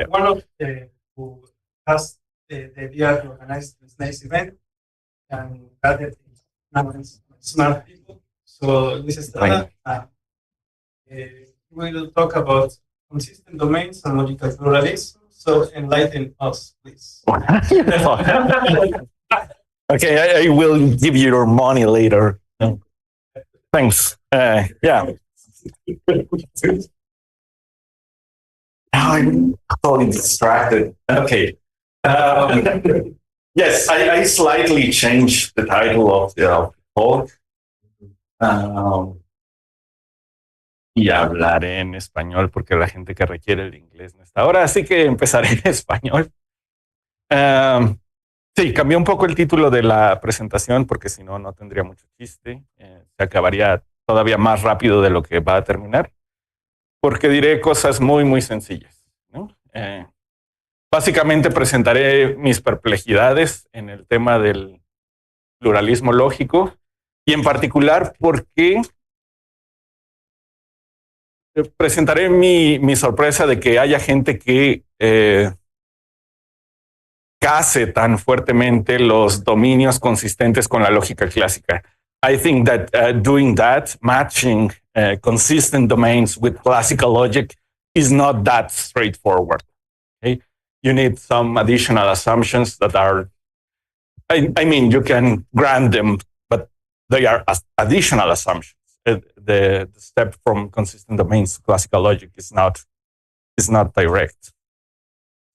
one of who has the idea to organize this nice event and gathered smart people. So this is we'll talk about consistent domains and logical pluralism. So enlighten us, please. Okay, I will give you your money later. Thanks. Yeah. I'm totally distracted. Okay. Yes, I slightly changed the title of the talk. Y hablaré en español porque la gente que requiere el inglés no está ahora, así que empezaré en español. Sí, cambié un poco el título de la presentación porque si no, no tendría mucho chiste. Se acabaría todavía más rápido de lo que va a terminar, porque diré cosas muy, muy sencillas, ¿no? Básicamente presentaré mis perplejidades en el tema del pluralismo lógico y en particular porque presentaré mi sorpresa de que haya gente que case tan fuertemente los dominios consistentes con la lógica clásica. I think that doing that, matching consistent domains with classical logic is not that straightforward. Okay? You need some additional assumptions that are, I mean, you can grant them, but they are additional assumptions. The step from consistent domains to classical logic is not direct.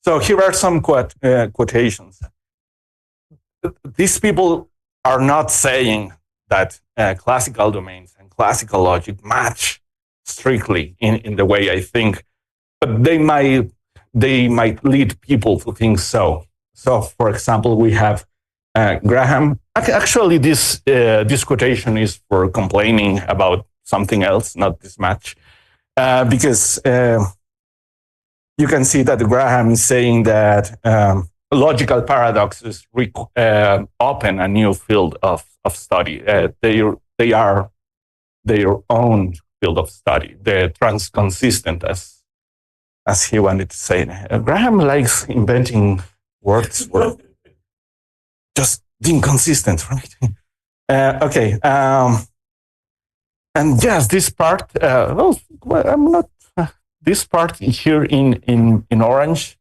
So here are some quotations. These people are not saying that classical domains and classical logic match strictly in the way I think, but they might lead people to think so. So, for example, we have Graham. Actually, this quotation is for complaining about something else, not this match, because you can see that Graham is saying that logical paradoxes open a new field of study. They are their own field of study. They're transconsistent, as he wanted to say. Graham likes inventing words for just inconsistent, right? Okay. And yes, this part, I'm not. This part here in orange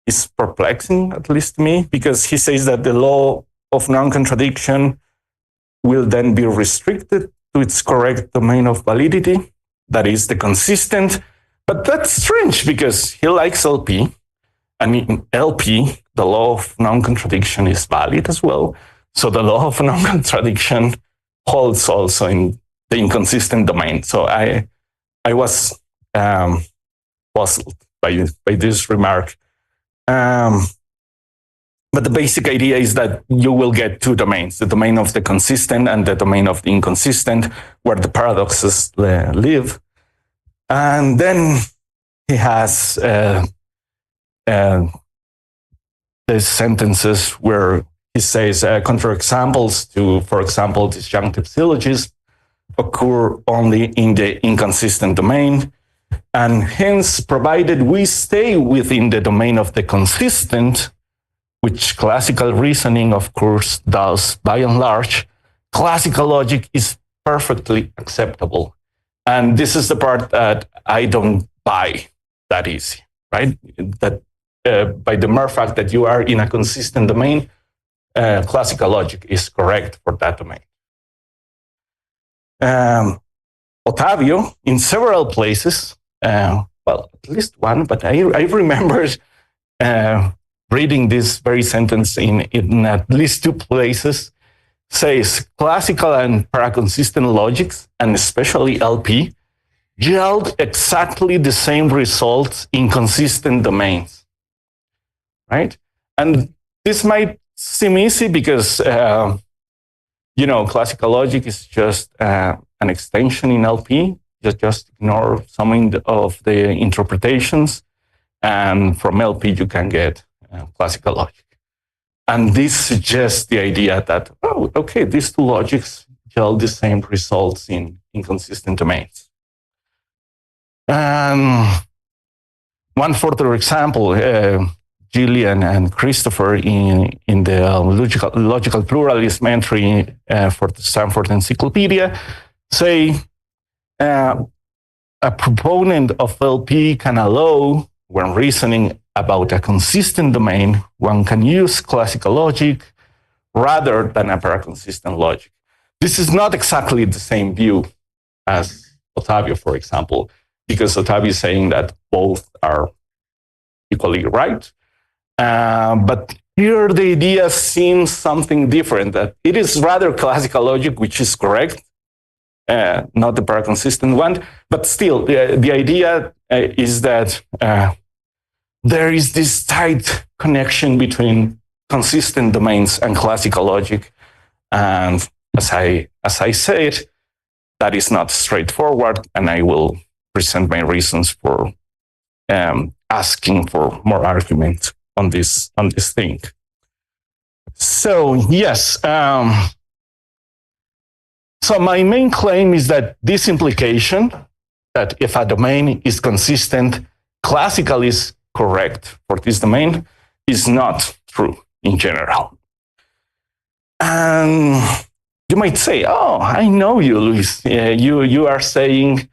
is perplexing, at least to me, because he says that the law of non-contradiction will then be restricted to its correct domain of validity, that is the consistent. But that's strange because he likes LP, and in LP, the law of non-contradiction is valid as well. So the law of non-contradiction holds also in the inconsistent domain. So I was puzzled by this remark. But the basic idea is that you will get two domains, the domain of the consistent and the domain of the inconsistent, where the paradoxes live. And then he has these sentences where he says counterexamples to, for example, disjunctive syllogism occur only in the inconsistent domain. And hence, provided we stay within the domain of the consistent, which classical reasoning, of course, does by and large, classical logic is perfectly acceptable. And this is the part that I don't buy that easy, right? That by the mere fact that you are in a consistent domain, classical logic is correct for that domain. Ottavio, in several places, well, at least one, but I remember reading this very sentence in at least two places, says classical and paraconsistent logics, and especially LP, yield exactly the same results in consistent domains, right? And this might seem easy because, classical logic is just an extension in LP. Just ignore some of the interpretations, and from LP you can get classical logic. And this suggests the idea that, oh, okay, these two logics yield the same results in inconsistent domains. But one further example, Gillian and Christopher in the logical pluralism entry for the Stanford Encyclopedia say a proponent of LP can allow, when reasoning about a consistent domain, one can use classical logic rather than a paraconsistent logic. This is not exactly the same view as Ottavio, for example, because Ottavio is saying that both are equally right. But here the idea seems something different, that it is rather classical logic, which is correct, not the paraconsistent one, but still the idea is that there is this tight connection between consistent domains and classical logic. And as I said, that is not straightforward, and I will present my reasons for asking for more argument on this thing. So yes, so my main claim is that this implication, that if a domain is consistent, classical is correct for this domain, is not true in general. And you might say, oh, I know you, Luis. You are saying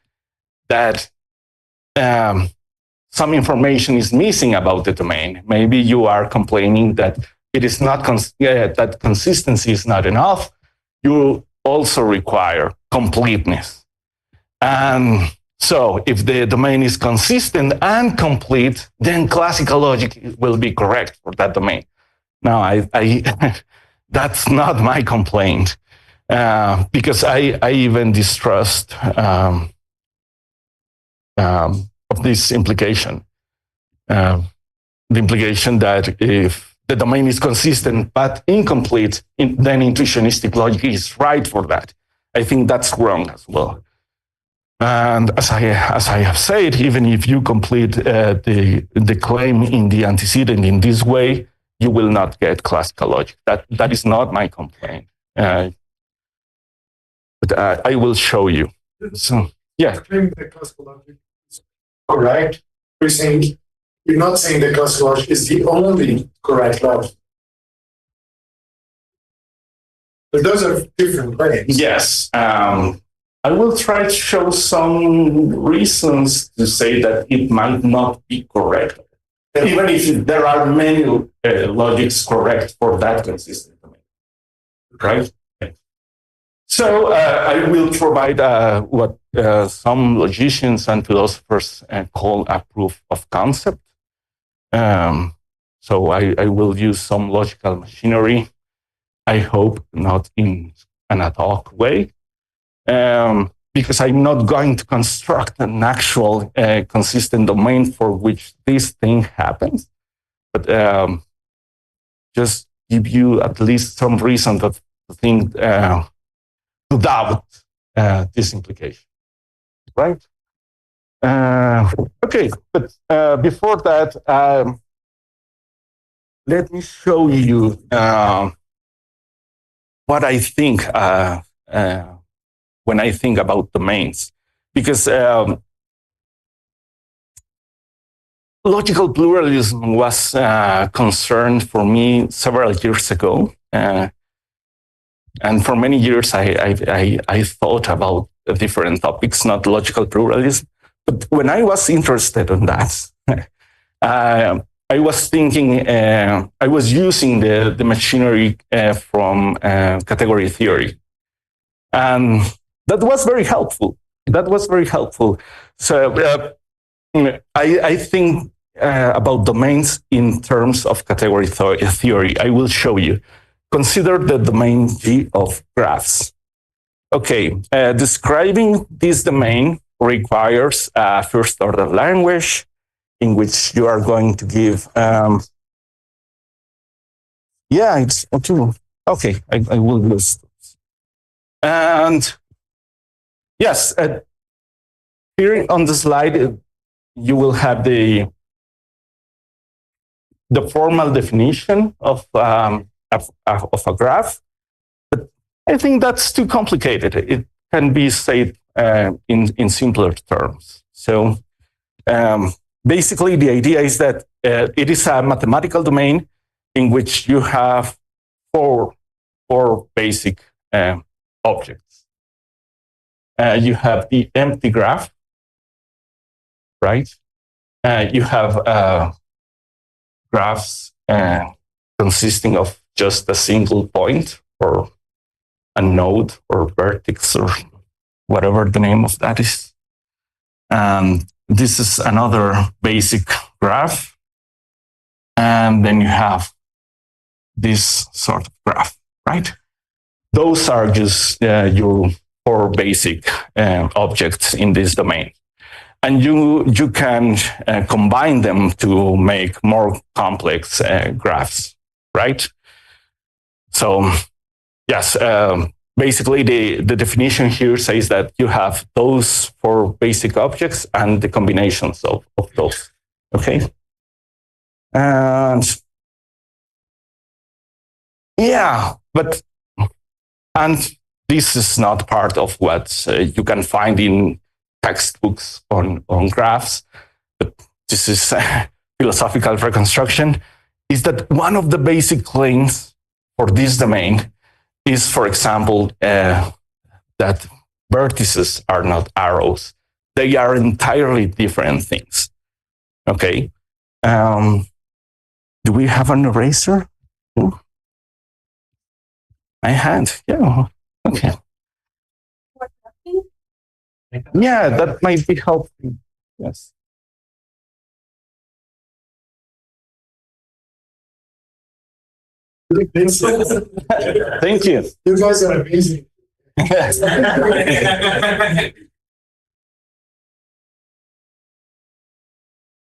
that some information is missing about the domain. Maybe you are complaining that it is not that consistency is not enough. You also require completeness. And so if the domain is consistent and complete, then classical logic will be correct for that domain. Now, I that's not my complaint, because I even distrust of this implication. The implication that if the domain is consistent but incomplete, then intuitionistic logic is right for that. I think that's wrong as well. And as I have said, even if you complete the claim in the antecedent in this way, you will not get classical logic. That is not my complaint. But I will show you. So, yeah. Claiming that classical logic is correct. You're not saying that classical logic is the only correct logic. But those are different claims. Yes. I will try to show some reasons to say that it might not be correct, even if there are many logics correct for that consistent domain. Right? So I will provide what some logicians and philosophers call a proof of concept. So I will use some logical machinery. I hope not in an ad hoc way. Because I'm not going to construct an actual consistent domain for which this thing happens, but just give you at least some reason to think, to doubt this implication, right? Okay, but before that, let me show you what I think when I think about domains, because logical pluralism was concerned for me several years ago, and for many years I thought about different topics, not logical pluralism. But when I was interested in that, I was thinking, I was using the machinery from category theory, and that was very helpful. So I think about domains in terms of category theory. I will show you. Consider the domain G of graphs. Okay, describing this domain requires a first-order language in which you are going to give. Yeah, it's okay. I will use. And yes, here on the slide, you will have the formal definition of a graph. But I think that's too complicated. It can be said in simpler terms. So basically, the idea is that it is a mathematical domain in which you have four basic objects. You have the empty graph, right? You have graphs consisting of just a single point or a node or vertex or whatever the name of that is. This is another basic graph. And then you have this sort of graph, right? Those are just your four basic objects in this domain. And you can combine them to make more complex graphs, right? So, yes, basically the definition here says that you have those four basic objects and the combinations of those, okay? And yeah, and this is not part of what you can find in textbooks on graphs, but this is philosophical reconstruction, is that one of the basic claims for this domain is, for example, that vertices are not arrows. They are entirely different things, okay? Do we have an eraser? Ooh. I had, yeah, okay. Yeah, that might be helpful, yes. Thank you. You guys are amazing.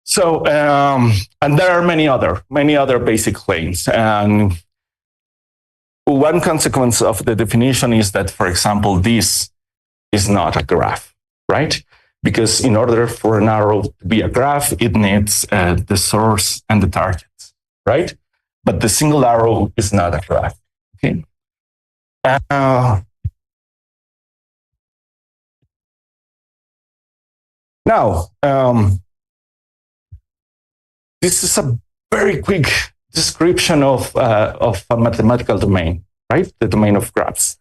So, and there are many other basic claims. And one consequence of the definition is that, for example, this is not a graph, right? Because in order for an arrow to be a graph, it needs the source and the target, right? But the single arrow is not a graph, okay? Now, this is a very quick description of a mathematical domain, right? The domain of graphs.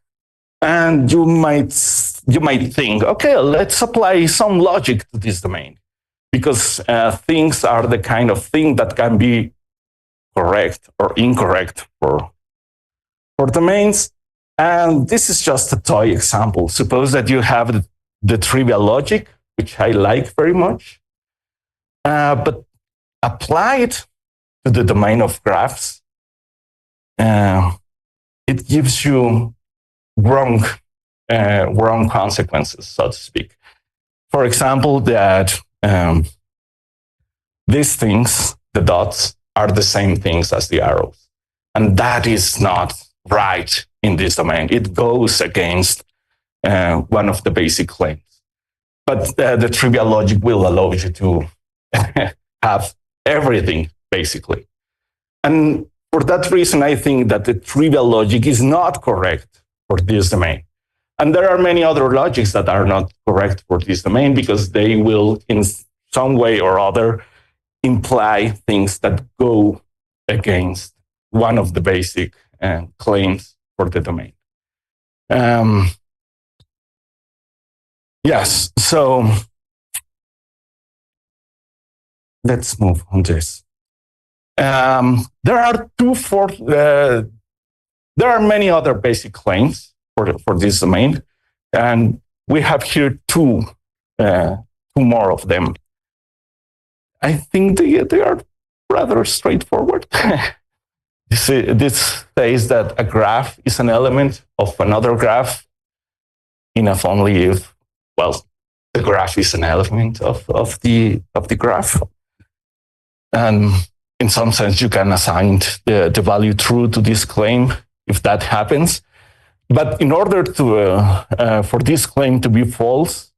And you might think, okay, let's apply some logic to this domain, because things are the kind of thing that can be correct or incorrect for domains. And this is just a toy example. Suppose that you have the trivial logic, which I like very much, but apply it to the domain of graphs. It gives you wrong consequences, so to speak. For example, that these things, the dots, are the same things as the arrows. And that is not right in this domain. It goes against one of the basic claims. But the trivial logic will allow you to have everything, basically. And for that reason, I think that the trivial logic is not correct for this domain. And there are many other logics that are not correct for this domain because they will, in some way or other, imply things that go against one of the basic claims for the domain. Yes, so let's move on this. There are many other basic claims for this domain, and we have here two more of them. I think they are rather straightforward. This says that a graph is an element of another graph, enough only if, well, the graph is an element of the graph. And in some sense, you can assign the value true to this claim if that happens. But in order to for this claim to be false,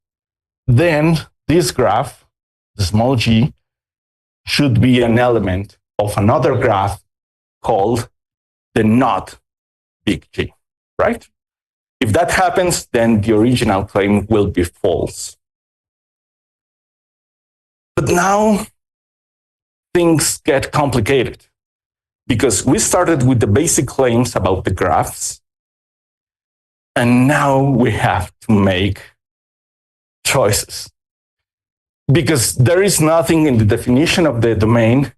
then this graph, the small g, should be an element of another graph called the not big G, right? If that happens, then the original claim will be false. But now things get complicated because we started with the basic claims about the graphs, and now we have to make choices. Because there is nothing in the definition of the domain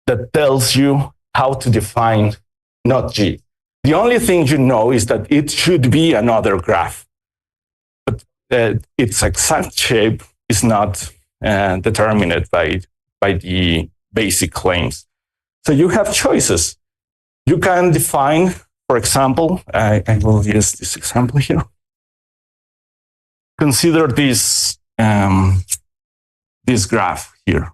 that tells you how to define not G. The only thing you know is that it should be another graph. But its exact shape is not determined by the basic claims. So you have choices. You can define, for example, I will use this example here. Consider this graph here.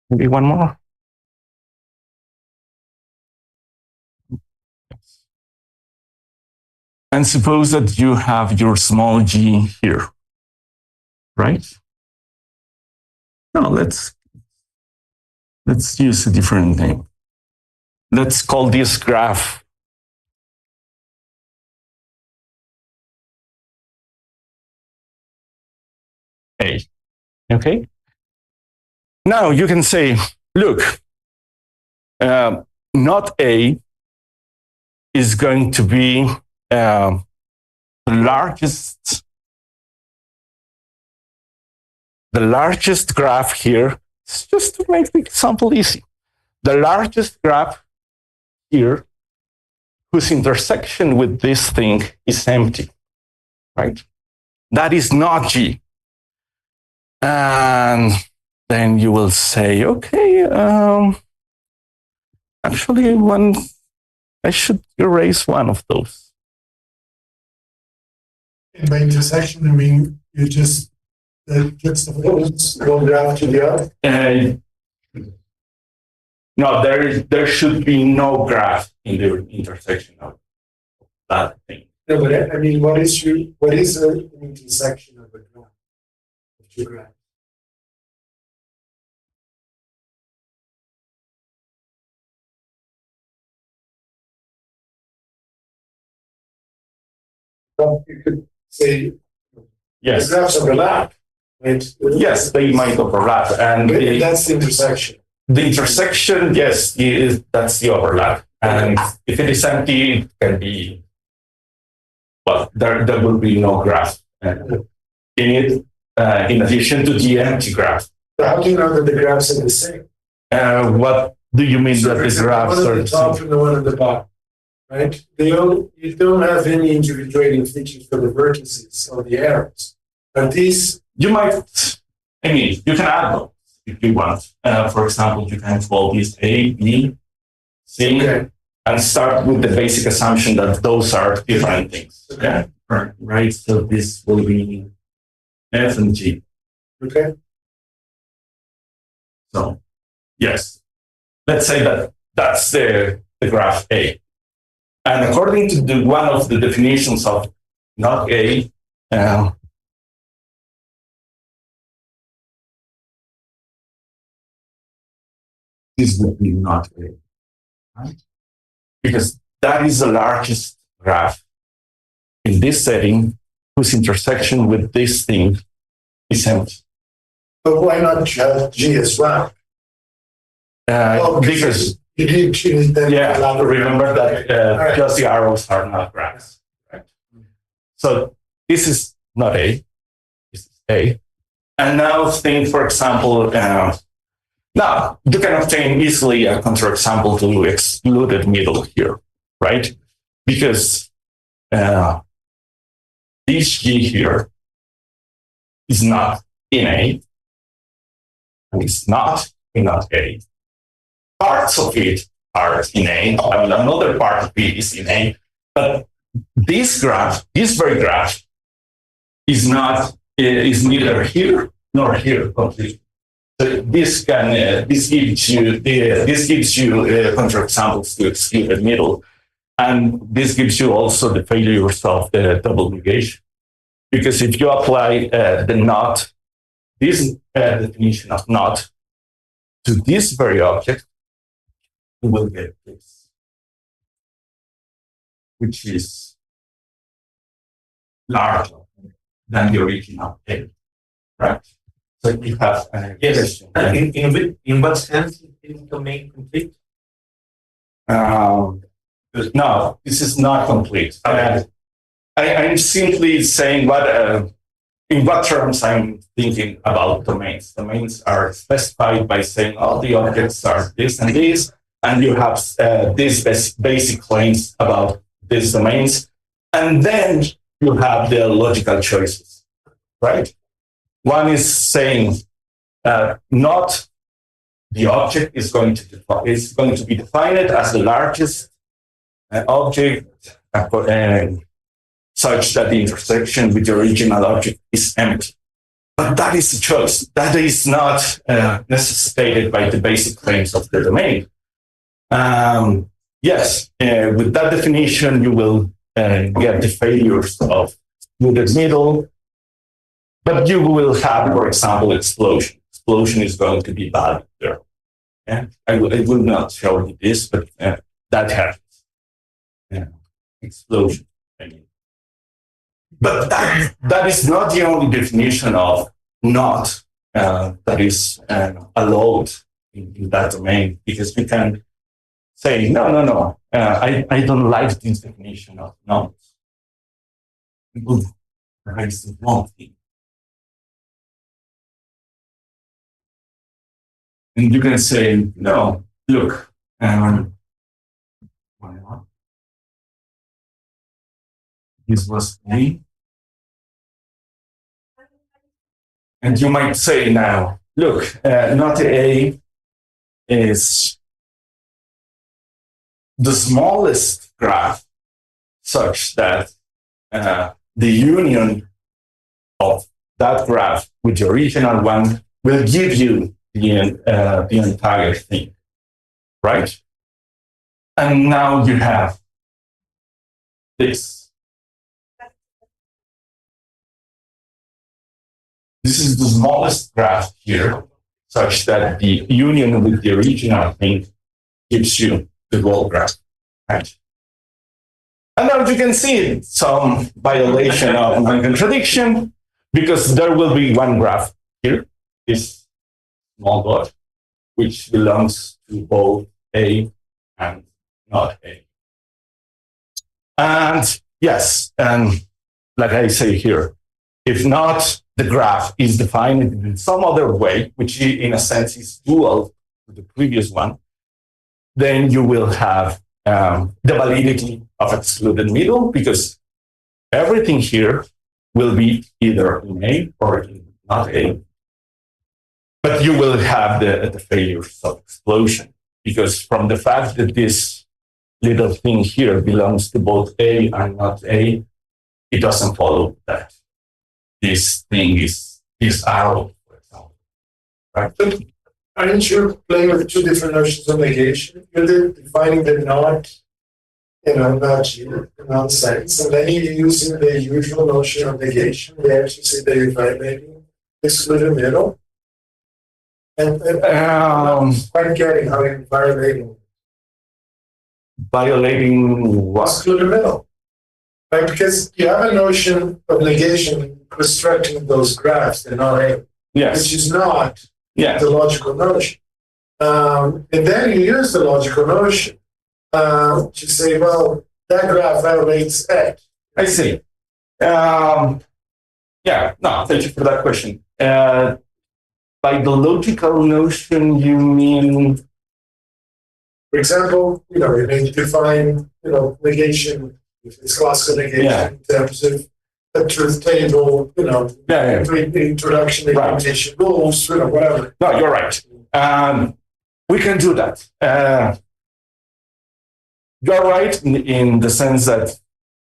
Maybe one more. And suppose that you have your small g here, right? No, let's use a different name. Let's call this graph A, okay? Now you can say, look, not A is going to be the largest graph here, just to make the example easy. The largest graph here, whose intersection with this thing is empty, right? That is not G. And then you will say, okay, actually I should erase one of those. And by intersection, I mean, you just juxtapose one graph to the other? No, there should be no graph in the intersection of that thing. No, but I mean, what is an intersection of a graph? Of two graphs? Well, you could say yes, the graphs overlap. Right? Yes, they might overlap, and that's the intersection. The intersection, yes, that's the overlap. And if it is empty, it can be, well, there will be no graph in it, in addition to the empty graph. So how do you know that the graphs are the same? What do you mean So that the graphs one are at the top and the one at the bottom, right? You don't have any individuating features for the vertices or the arrows. But these... You might, I mean, you can add them if you want. For example, you can call this A, B, C, Okay. and start with the basic assumption that those are different things. Okay. Right. So this will be F and G. Okay. So, yes. Let's say that that's the graph A. And according to one of the definitions of not A, this would be not A, right? Because that is the largest graph in this setting whose intersection with this thing is empty. But why not just G as well? Because you did choose them. yeah, remember that just the arrows are not graphs. Right? So this is not A, this is A. And now think, for example, now you can obtain easily a counterexample to excluded middle here, right? Because this G here is not in A, and it's not in not A. Parts of it are in A, and another part of it is in A, but this graph, this very graph, is neither here nor here completely. So this gives you counterexamples to excluded middle, and this gives you also the failures of the double negation, because if you apply the not, this definition of not to this very object, you will get this, which is larger than the original A, right? So you have Yes. In what sense is the domain complete? no, this is not complete. I'm simply saying in what terms I'm thinking about domains. Domains are specified by saying, oh, the objects are this and this, and you have these basic claims about these domains, and then you have the logical choices, right? One is saying not the object is going to be defined as the largest object such that the intersection with the original object is empty. But that is a choice. That is not necessitated by the basic claims of the domain. Yes, with that definition, you will get the failures of excluded middle, but you will have, for example, explosion. Explosion is going to be bad there. Yeah? I will not show you this, but that happens. Yeah. Explosion. I mean. But that is not the only definition of not that is allowed in that domain, because we can say, no, I don't like this definition of not. That is the wrong thing. And you can say, no, look, this was A. And you might say now, look, not A is the smallest graph such that the union of that graph with the original one will give you the entire thing, right? And now you have this. This is the smallest graph here, such that the union with the original thing gives you the whole graph, right? And now you can see some violation of non-contradiction, because there will be one graph here, this small dot, which belongs to both A and not A. And yes, and like I say here, if not, the graph is defined in some other way, which in a sense is dual to the previous one, then you will have the validity of excluded middle, because everything here will be either in A or in not A. But you will have the failures of explosion, because from the fact that this little thing here belongs to both A and not A, it doesn't follow that this thing is arrow, for example. Right? But aren't you playing with two different notions of negation? You're defining the not, not you, nonsense, and then you're using the usual notion of negation. They actually say that you're violating excluded middle. And I'm quite getting how you're violating what? excluded middle. Right? Because you have a notion of negation constructing those graphs in RA, Yes. which is not Yeah. the logical notion. And then you use the logical notion to say, well, that graph violates X. I see. Yeah, no, thank you for that question. By the logical notion, you mean? For example, you may define, negation, if it's classical negation in terms of a truth table, introduction, implementation rules, whatever. No, you're right. We can do that. You're right in the sense that,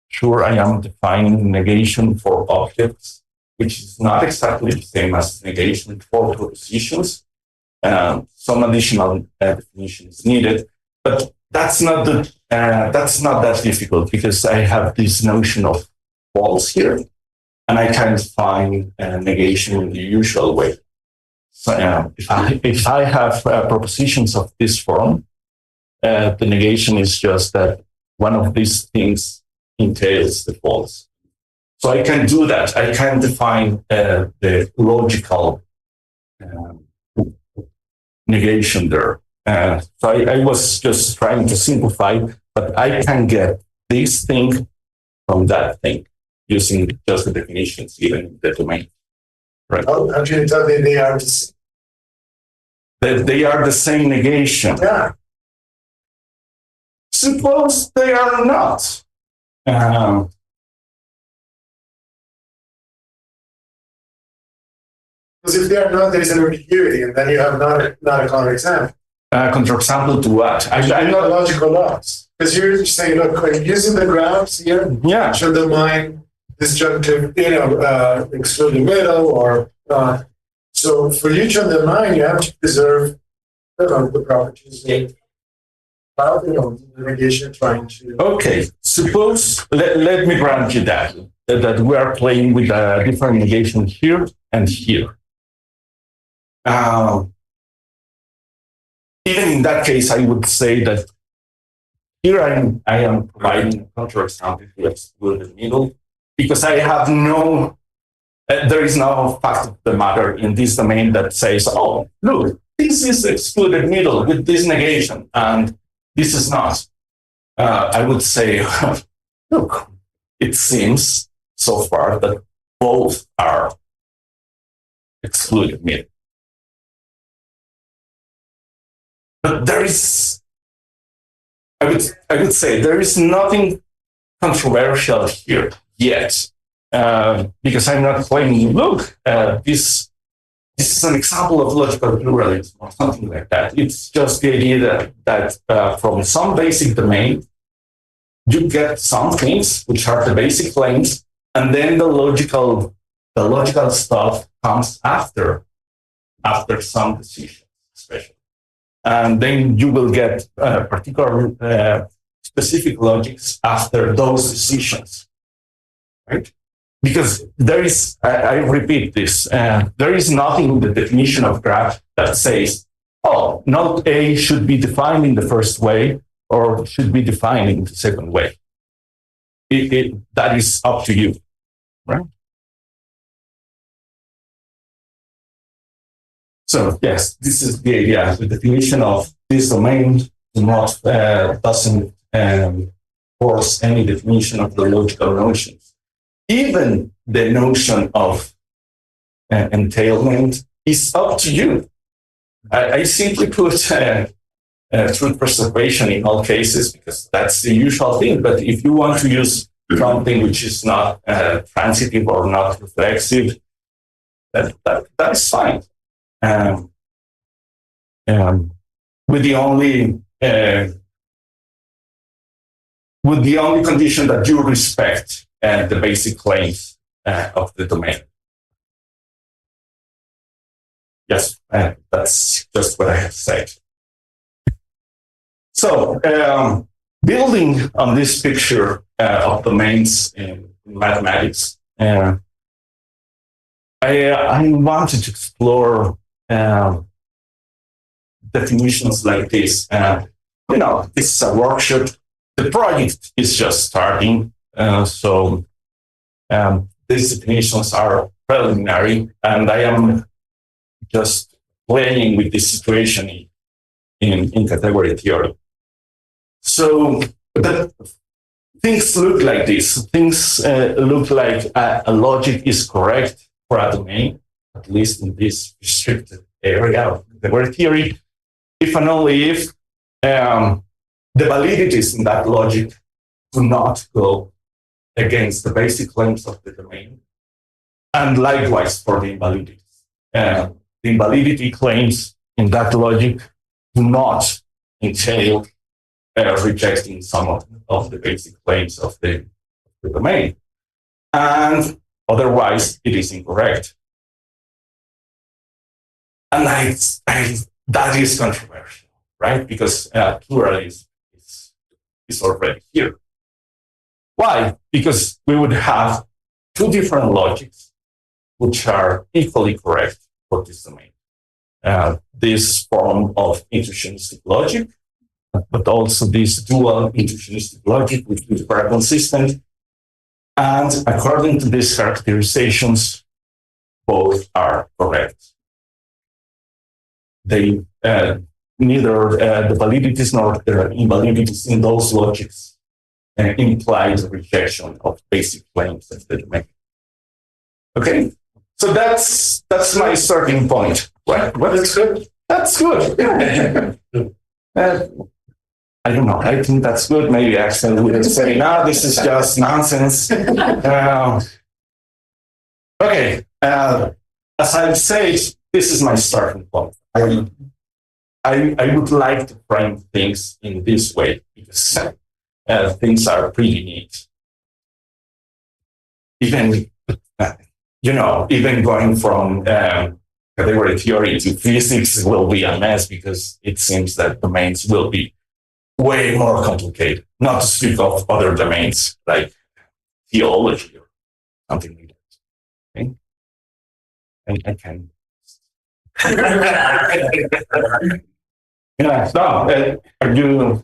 sure, I am defining negation for objects, which is not exactly the same as negation for propositions. Some additional definition is needed, but that's not that difficult, because I have this notion of false here, and I can define negation in the usual way. So if I have propositions of this form, the negation is just that one of these things entails the false. So I can do that. I can define the logical negation there. So I was just trying to simplify, but I can get this thing from that thing using just the definitions, even the domain. Right? How can you tell me they are That they are the same negation. Yeah. Suppose they are not. Because if they are not, there is an ambiguity, and then you have not a counterexample. Counterexample to what? I'm not logical loss. Because you're saying, look, I'm using the graphs here, Yeah. should the mind disjunctive, exclude the middle, or so for you to undermine, you have to preserve the properties of the negation trying to. Okay, suppose, let me grant you that we are playing with a different negation here and here. Even in that case, I would say that here I am providing a counterexample to exclude the middle, because I have no, there is no fact of the matter in this domain that says, oh, look, this is excluded middle with this negation, and this is not. I would say, look, it seems so far that both are excluded middle. But there is, I would say, there is nothing controversial here yet, because I'm not claiming, look, this is an example of logical pluralism or something like that. It's just the idea that from some basic domain, you get some things which are the basic claims, and then the logical stuff comes after some decisions, especially. And then you will get particular specific logics after those decisions, right? Because there is, I repeat this, there is nothing in the definition of graph that says, oh, node A should be defined in the first way or should be defined in the second way. That is up to you, right? So yes, this is the idea. The definition of this domain doesn't force any definition of the logical notions. Even the notion of entailment is up to you. I simply put truth preservation in all cases because that's the usual thing. But if you want to use something which is not transitive or not reflexive, that is fine. With the only condition that you respect the basic claims of the domain. Yes, that's just what I have said. So, building on this picture of domains in mathematics, I wanted to explore definitions like this. This is a workshop. The project is just starting, so these definitions are preliminary, and I am just playing with this situation in category theory. So things look like this. Things look like a logic is correct for a domain, at least in this restricted area of category theory, if and only if the validities in that logic do not go against the basic claims of the domain, and likewise for the invalidities. The invalidity claims in that logic do not entail rejecting some of the basic claims of the domain, and otherwise it is incorrect. And that is controversial, right? Because pluralism is already here. Why? Because we would have two different logics which are equally correct for this domain. This form of intuitionistic logic, but also this dual intuitionistic logic, which is very consistent. And according to these characterizations, both are correct. They neither the validities nor the invalidities in those logics imply the rejection of basic claims of the domain. Okay, so that's my starting point. What? That's good. That's good. I don't know. I think that's good. Maybe actually we would say, no, this is just nonsense. Okay. As I've said, this is my starting point. I would like to frame things in this way because things are pretty neat. Even, even going from category theory to physics will be a mess because it seems that domains will be way more complicated, not to speak of other domains like theology or something like that. Okay? And I can. Yeah, no, are you?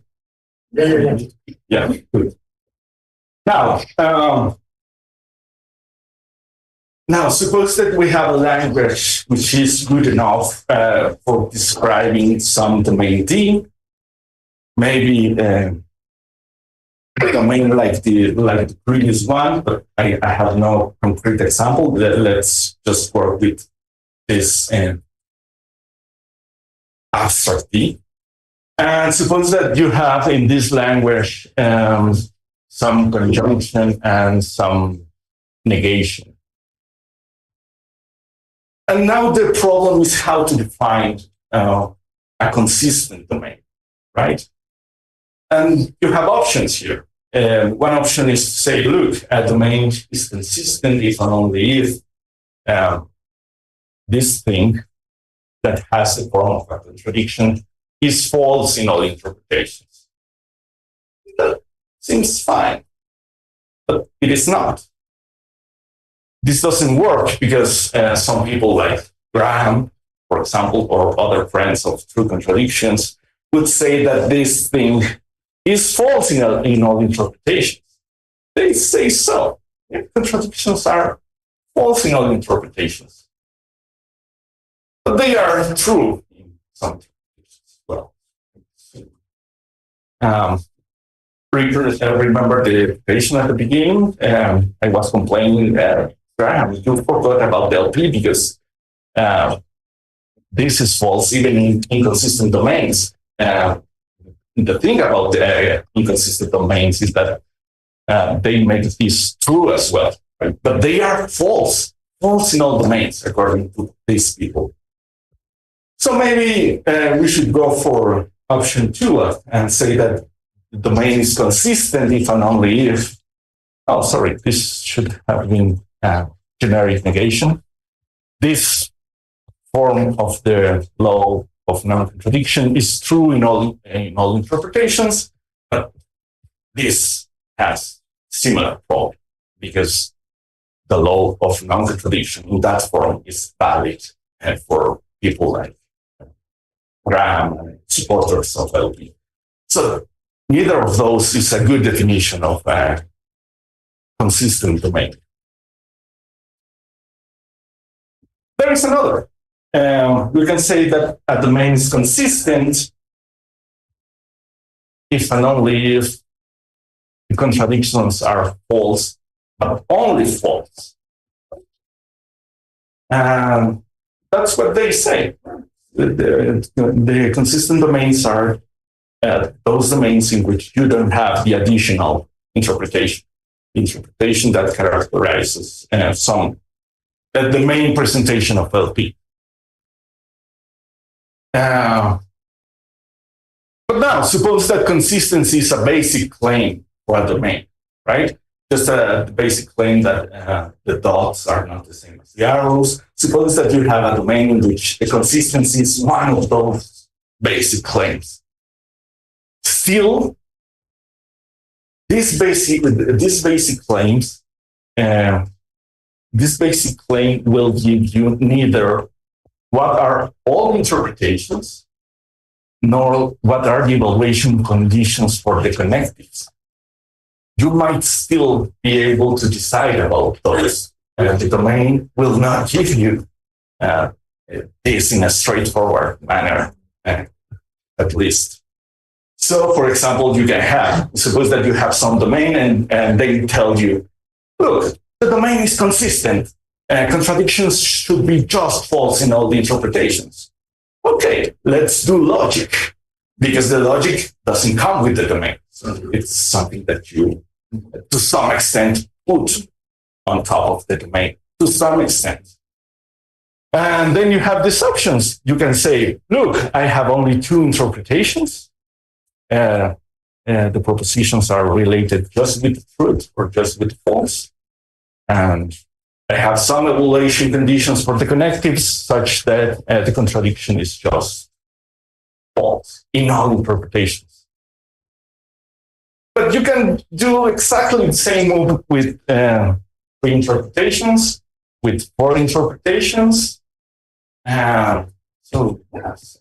Yeah, good. Now, suppose that we have a language which is good enough for describing some domain D. Maybe a domain like the previous one, but I have no concrete example. Let's just work with this abstract D. And suppose that you have in this language some conjunction and some negation. And now the problem is how to define a consistent domain, right? And you have options here. One option is to say, look, a domain is consistent if and only if this thing that has a form of a contradiction is false in all interpretations. That seems fine, but it is not. This doesn't work because some people like Bryan, for example, or other friends of true contradictions would say that this thing is false in all interpretations. They say so. Yeah, contradictions are false in all interpretations. But they are true in some interpretations as well. Remember the patient at the beginning? I was complaining, Graham, you forgot about the LP because this is false even in inconsistent domains. The thing about the inconsistent domains is that they make this true as well, right? But they are false in all domains, according to these people. So maybe we should go for option 2 and say that the domain is consistent if and only if, oh, sorry, this should have been generic negation. This form of the law of non-contradiction is true in all interpretations, but this has similar problem because the law of non-contradiction in that form is valid for people like Graham and supporters of LP. So neither of those is a good definition of a consistent domain. There is another. We can say that a domain is consistent if and only if the contradictions are false, but only false. And that's what they say. The consistent domains are those domains in which you don't have the additional interpretation that characterizes the main presentation of LP. But now, suppose that consistency is a basic claim for a domain, right? Just a basic claim that the dots are not the same as the arrows. Suppose that you have a domain in which the consistency is one of those basic claims. Still, this basic claim will give you neither what are all interpretations, nor what are the evaluation conditions for the connectives. you might still be able to decide about those. The domain will not give you this in a straightforward manner, at least. So, for example, you can have, suppose that you have some domain and they tell you, look, the domain is consistent. Contradictions should be just false in all the interpretations. Okay, let's do logic, because the logic doesn't come with the domain. So it's something that you, to some extent, put on top of the domain, to some extent. And then you have these options. You can say, look, I have only two interpretations. The propositions are related just with truth or just with false. And I have some evaluation conditions for the connectives such that the contradiction is just false in all interpretations. But you can do exactly the same move with three interpretations, with four interpretations. So, yes,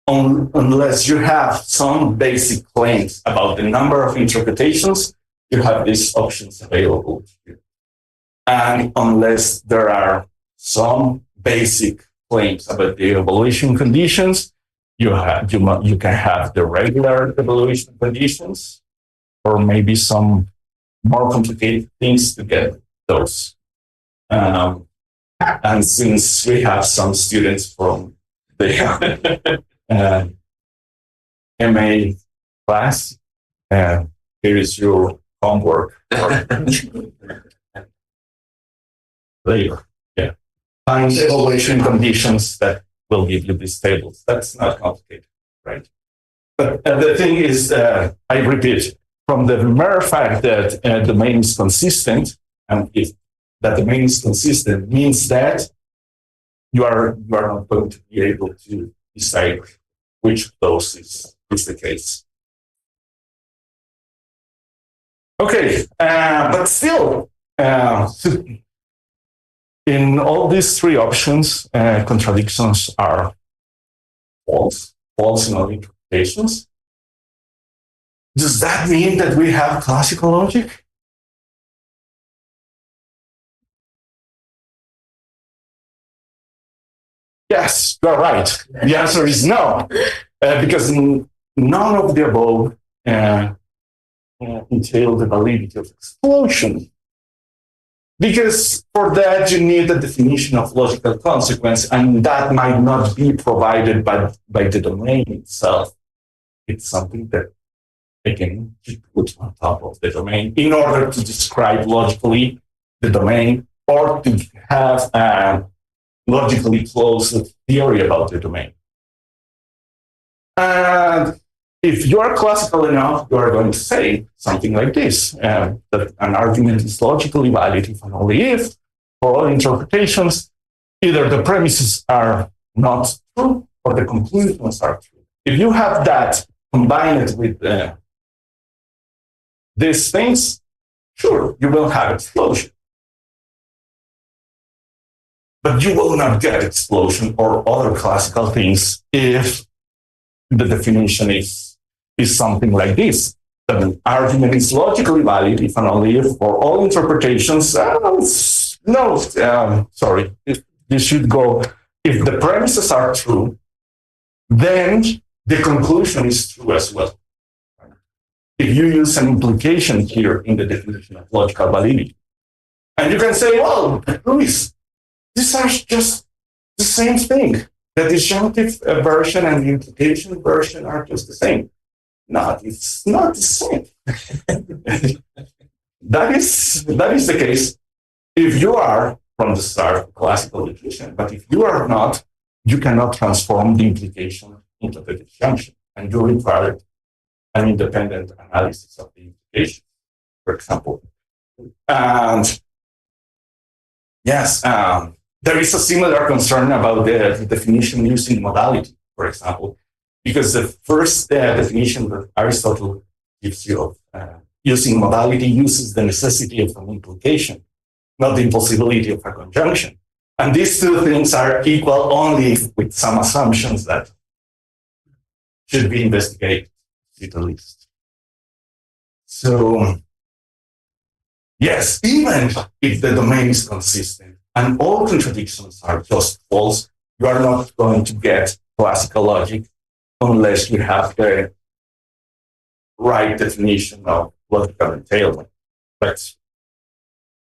unless you have some basic claims about the number of interpretations, you have these options available to you. And unless there are some basic claims about the evaluation conditions, you can have the regular evaluation conditions, or maybe some more complicated things to get those. And since we have some students from the MA class, here is your homework. Later, yeah. Find evaluation conditions that will give you these tables. That's not complicated, right? But the thing is, I repeat, from the mere fact that the domain is consistent, and if that domain is consistent means that you are not going to be able to decide which of those is the case. Okay, but still, in all these three options, contradictions are false in all interpretations. Does that mean that we have classical logic? Yes, you're right. The answer is no, because none of the above entail the validity of explosion. Because for that, you need a definition of logical consequence, and that might not be provided by the domain itself. It's something that, again, you put on top of the domain in order to describe logically the domain or to have a logically closed theory about the domain. And if you are classical enough, you are going to say something like this, that an argument is logically valid if and only if, for all interpretations, either the premises are not true or the conclusions are true. If you have that combined with these things, sure, you will have explosion. But you will not get explosion or other classical things if the definition is something like this. That an argument is logically valid if and only if for all interpretations, sorry, this should go, if the premises are true, then the conclusion is true as well. If you use an implication here in the definition of logical validity. And you can say, well, Luis, these are just the same thing. The disjunctive version and the implication version are just the same. No, it's not the same. That is the case if you are from the start a classical logician, but if you are not, you cannot transform the implication into the disjunction, and you require an independent analysis of the implication, for example. And yes, there is a similar concern about the definition using modality, for example, because the first definition that Aristotle gives you of using modality uses the necessity of an implication, not the impossibility of a conjunction. And these two things are equal only with some assumptions that should be investigated, at least. So yes, even if the domain is consistent and all contradictions are just false, you are not going to get classical logic unless you have the right definition of logical entailment. But,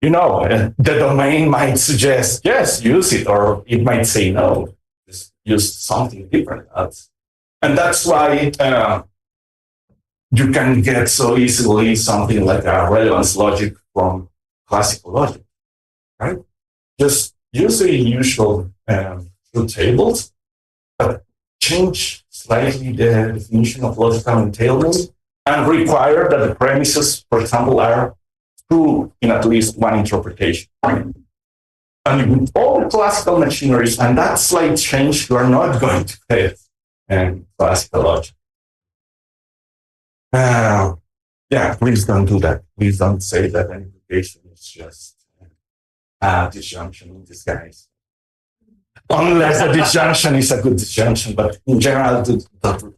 you know, the domain might suggest, yes, use it, or it might say, no, just use something different. And that's why you can get so easily something like a relevance logic from classical logic, right? Just use the usual truth tables, but change slightly the definition of logical entailment and require that the premises, for example, are true in at least one interpretation. And with all the classical machinery and that slight change, you are not going to get classical logic. Yeah, please don't do that. Please don't say that an implication is just a disjunction in disguise. Unless the disjunction is a good disjunction, but in general, don't.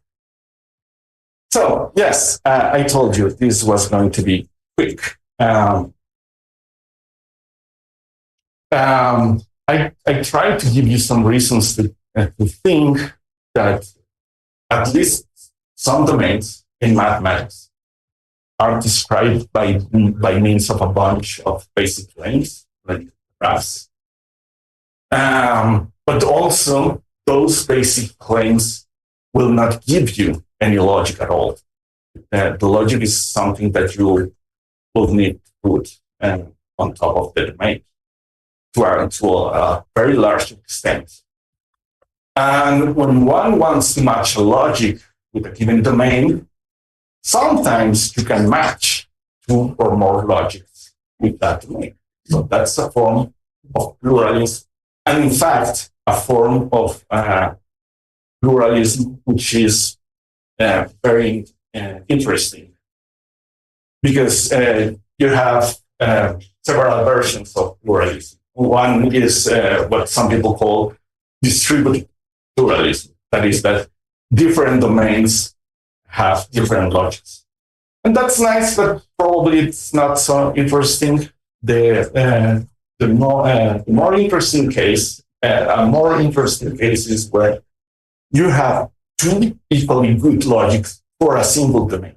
So, yes, I told you this was going to be quick. I tried to give you some reasons to think that at least some domains in mathematics are described by means of a bunch of basic claims, like graphs. But also, those basic claims will not give you any logic at all. The logic is something that you will need to put on top of the domain to a very large extent. And when one wants to match a logic with a given domain, sometimes you can match two or more logics with that domain. So that's a form of pluralism, and in fact, a form of pluralism which is very interesting, because you have several versions of pluralism. One is what some people call distributed pluralism. That is that different domains have different logics. And that's nice, but probably it's not so interesting. The more interesting case, a more interesting case is where you have two equally good logics for a single domain.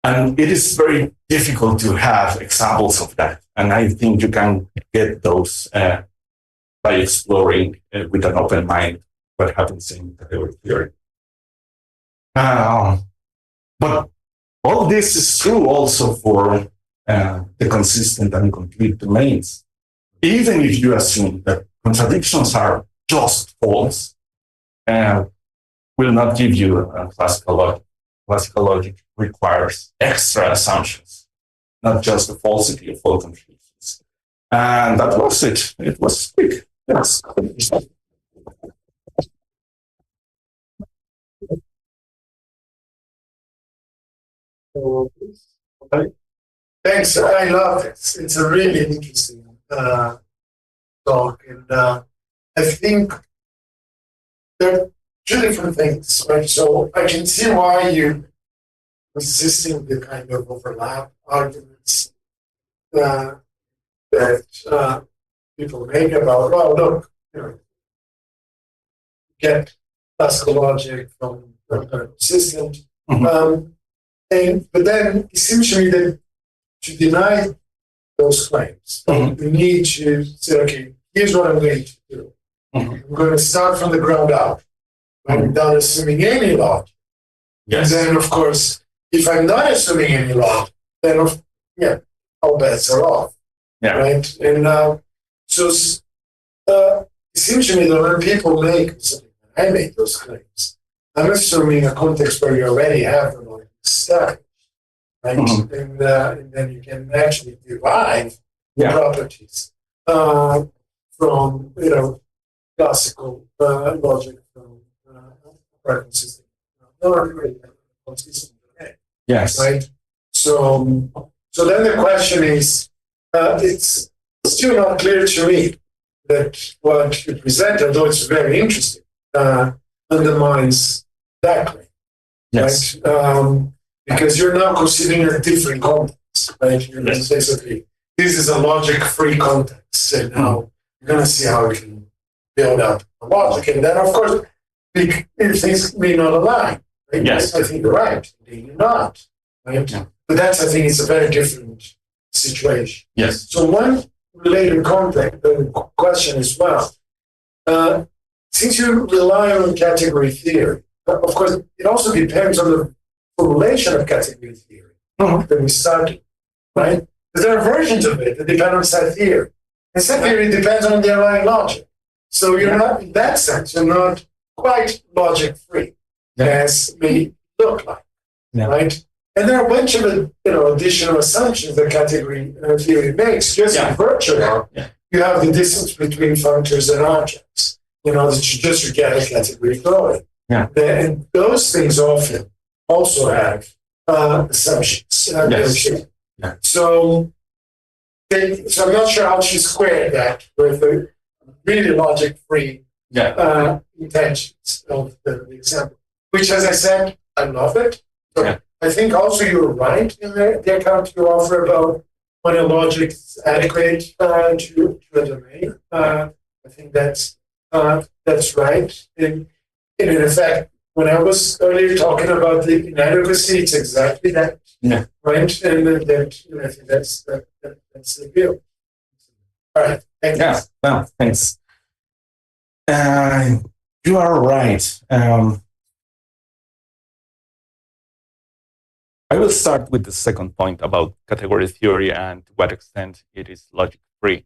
And it is very difficult to have examples of that. And I think you can get those by exploring with an open mind what happens in category theory. But all this is true also for the consistent and complete domains. Even if you assume that contradictions are just false, will not give you a classical logic. Classical logic requires extra assumptions, not just the falsity of all contradictions. And that was it. It was quick. Yes. Thanks. I love it. It's a really interesting talk, and I think there are two different things, right? So I can see why you're resisting the kind of overlap arguments that people make about, well, look, you know, get classical logic from consistent. But then it seems to me that to deny those claims, we need to say, okay, here's what I'm going to do. I'm going to start from the ground up. I'm not assuming any logic. Yes. And then, of course, if I'm not assuming any logic, then, all bets are off. Yeah. Right? And so it seems to me that when people I make those claims, I'm assuming a context where you already have the logic established. Right? And then you can actually derive properties from, classical logic from consistent. Yes. Right. So then the question is, it's still not clear to me that what you present, although it's very interesting, undermines that claim. Yes. Right? Because you're now considering a different context, right? You're basically this is a logic-free context, and now you're going to see how we can build up a logic. And then, of course, things may not align. Right? Yes. I think you're right. You're not. Right? Yeah. But that's, I think, it's a very different situation. Yes. So one related context, question as well. Since you rely on category theory, of course, it also depends on the formulation of category theory that we study, right? Because there are versions of it that depend on set theory. And set theory depends on the underlying logic. So you're not, in that sense, you're not quite logic-free, as may look like, right? And there are a bunch of additional assumptions that category theory makes. Just in virtual, you have the distance between functors and objects. That you just get a category theory. And those things often also have assumptions. So I'm not sure how to square that with the really logic-free intentions of the example. Which, as I said, I love it. But I think also you're right in the account you offer about when a logic is adequate to a domain. I think that's right. And in effect, when I was earlier talking about the inadequacy, it's exactly that. Right? And I think that's the deal. All right. Thank you. Well, thanks. You are right. I will start with the second point about category theory and to what extent it is logic-free.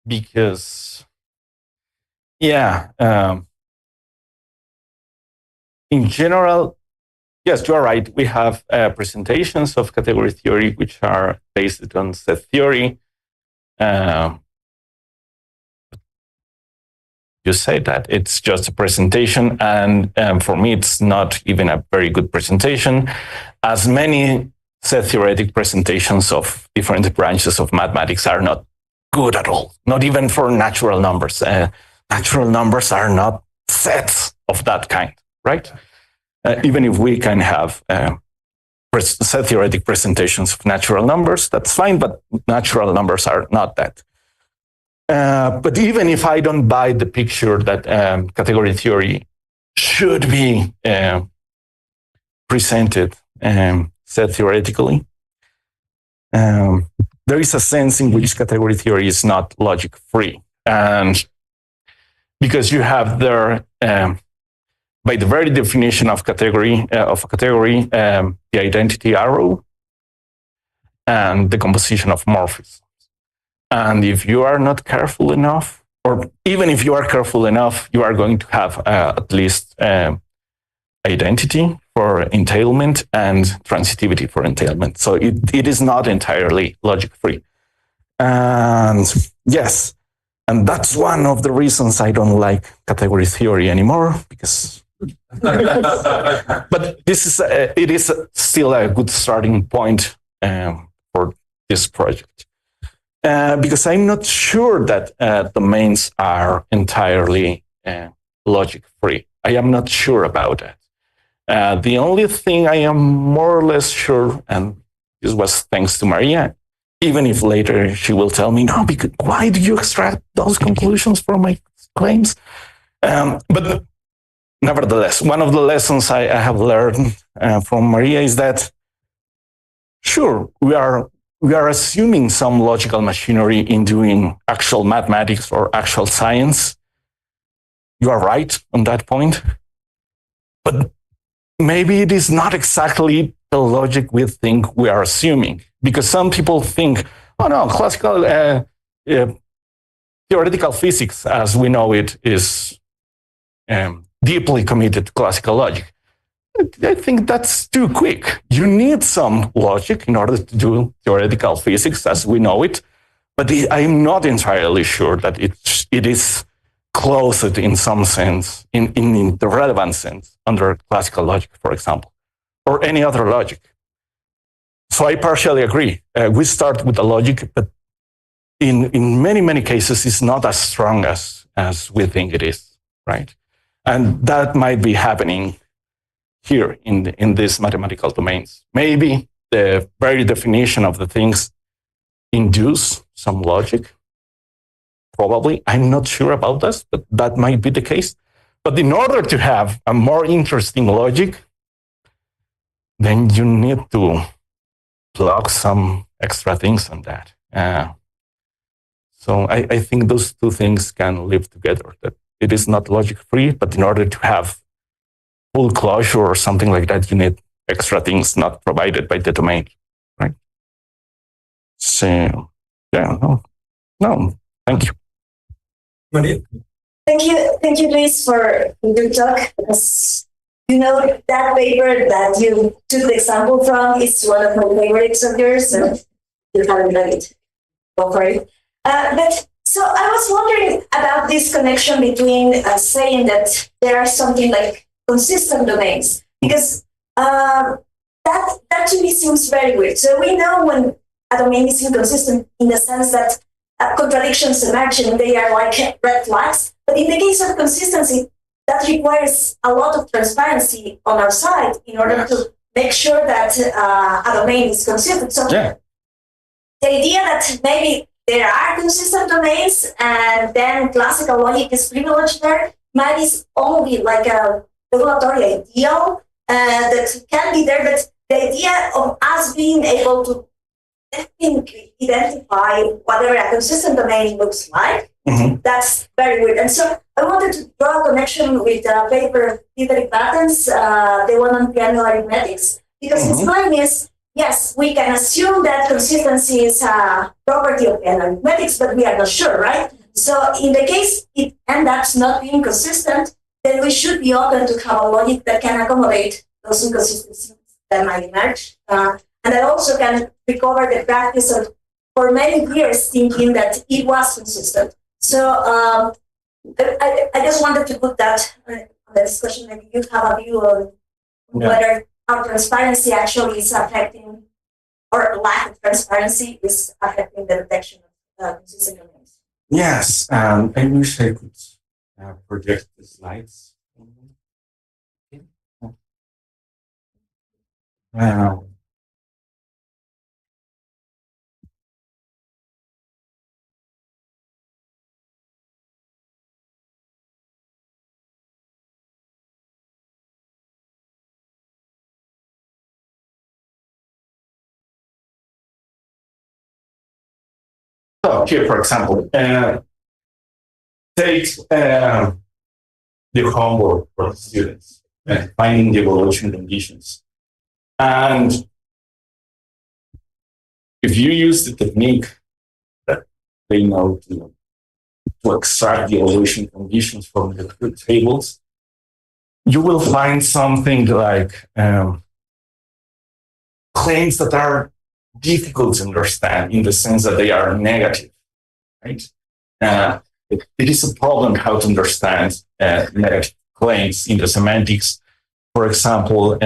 Because, in general, yes, you are right. We have presentations of category theory which are based on set theory. You say that it's just a presentation, and for me, it's not even a very good presentation, as many set theoretic presentations of different branches of mathematics are not good at all, not even for natural numbers. Natural numbers are not sets of that kind, right? Even if we can have set theoretic presentations of natural numbers, that's fine, but natural numbers are not that. But even if I don't buy the picture that category theory should be presented set theoretically, there is a sense in which category theory is not logic-free. And because you have there, by the very definition of a category, the identity arrow and the composition of morphisms. And if you are not careful enough, or even if you are careful enough, you are going to have at least identity for entailment and transitivity for entailment. So it is not entirely logic-free. And yes, and that's one of the reasons I don't like category theory anymore, because but this is it is still a good starting point for this project. Because I'm not sure that domains are entirely logic-free. I am not sure about that. The only thing I am more or less sure, and this was thanks to Maria, even if later she will tell me, no, because why do you extract those conclusions from my claims? But nevertheless, one of the lessons I have learned from Maria is that, sure, we are assuming some logical machinery in doing actual mathematics or actual science. You are right on that point. But maybe it is not exactly the logic we think we are assuming. Because some people think, oh no, classical theoretical physics, as we know it, is deeply committed to classical logic. I think that's too quick. You need some logic in order to do theoretical physics as we know it, but I'm not entirely sure that it is closed in some sense, in the relevant sense, under classical logic, for example, or any other logic. So I partially agree. We start with the logic, but in many, many cases, it's not as strong as we think it is, right? And that might be happening here in these mathematical domains. Maybe the very definition of the things induce some logic. Probably, I'm not sure about this, but that might be the case. But in order to have a more interesting logic, then you need to plug some extra things on that. So I think those two things can live together. That it is not logic free, but in order to have full closure or something like that, you need extra things not provided by the domain, right? So, yeah, no, thank you. Maria? Thank you, Luis, for your talk. As you know, that paper that you took the example from is one of my favorites of yours, and you haven't read it. Go for it. But so I was wondering about this connection between saying that there are something like consistent domains, because that to me seems very weird. So we know when a domain is inconsistent in the sense that contradictions emerge and they are like red flags. But in the case of consistency, that requires a lot of transparency on our side in order to make sure that a domain is consistent. So the idea that maybe there are consistent domains and then classical logic is privileged there might be only like a regulatory ideal that can be there, but the idea of us being able to definitely identify whatever a consistent domain looks like, that's very weird. And so I wanted to draw a connection with the paper of Peter Patton's, the one on piano arithmetics, because his claim is, yes, we can assume that consistency is a property of piano arithmetics, but we are not sure, right? So in the case it ends up not being consistent, then we should be open to have a logic that can accommodate those inconsistencies that might emerge. And I also can recover the practice of, for many years, thinking that it was consistent. So I just wanted to put that on the discussion. Maybe you have a view on whether our transparency actually is affecting, or lack of transparency is affecting the detection of consistent domains. Yes, I wish I could project the slides. So here, for example, take the homework for the students, finding the evaluation conditions. And if you use the technique that they know to extract the evaluation conditions from the truth tables, you will find something like claims that are difficult to understand in the sense that they are negative, right? It is a problem how to understand negative claims in the semantics. For example,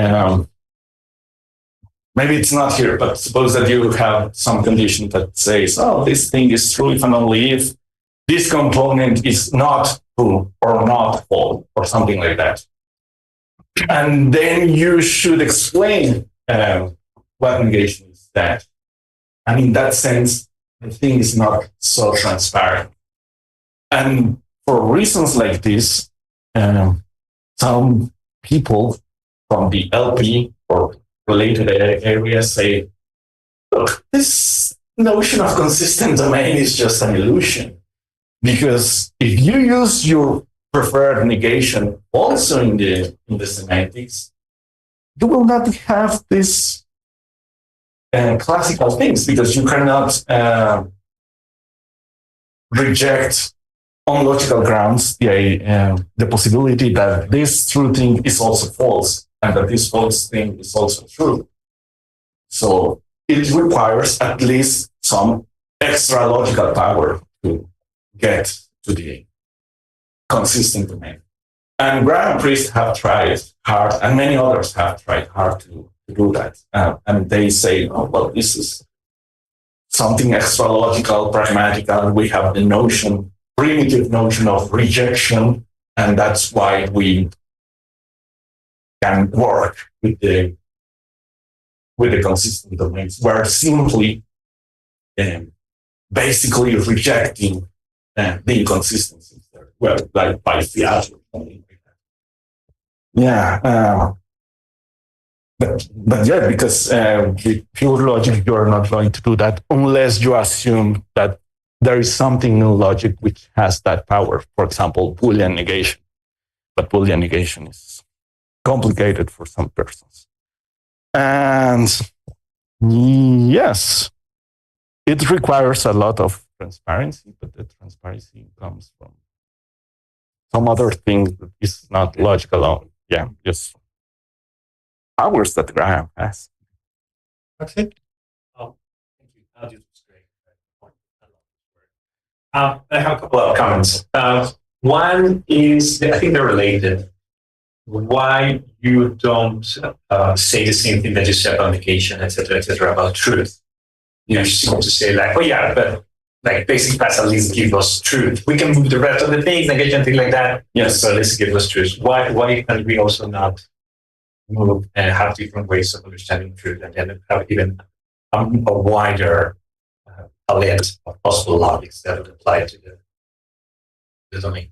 maybe it's not here, but suppose that you have some condition that says, oh, this thing is true if and only if this component is not true or not false or something like that. And then you should explain what negation is that. And in that sense, the thing is not so transparent. And for reasons like this, some people from the LP or related areas say, look, this notion of consistent domain is just an illusion. Because if you use your preferred negation also in the semantics, you will not have this classical things, because you cannot reject on logical grounds the possibility that this true thing is also false and that this false thing is also true. So it requires at least some extra logical power to get to the consistent domain. And Bryan Priest have tried hard, and many others have tried hard to do that. And they say, oh, well, this is something extra logical, pragmatical. We have the primitive notion of rejection, and that's why we can work with the consistent domains, where simply basically rejecting the inconsistencies there, well, like by theater or something like that. Yeah, but yeah, because with pure logic, you are not going to do that unless you assume that there is something in logic which has that power. For example, Boolean negation. But Boolean negation is complicated for some persons. And yes, it requires a lot of transparency, but the transparency comes from some other thing that is not logical alone. Yeah, just powers that Graham has. That's it. Oh, thank you. This was great. I have a couple of comments. One is, I think they're related. Why you don't say the same thing that you said on vacation, et cetera, about truth. You seem to say like, oh yeah, but like basic facts at least give us truth. We can move the rest of the things, negation, things like that. Yes, so let's give us truth. Why can we also not move and have different ways of understanding truth and then have even a wider palette of possible logics that would apply to the domain?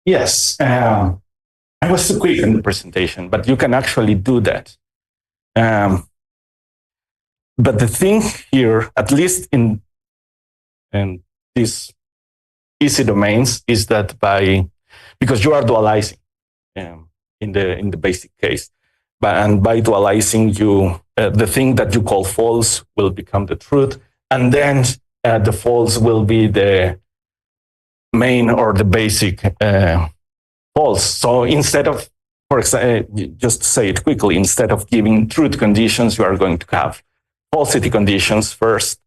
Yes, I was too quick in the presentation, but you can actually do that. But the thing here, at least in these easy domains, is that because you are dualizing in the basic case, and by dualizing, the thing that you call false will become the truth, and then the false will be the main or the basic false. So instead of, for example, just to say it quickly, instead of giving truth conditions, you are going to have falsity conditions first,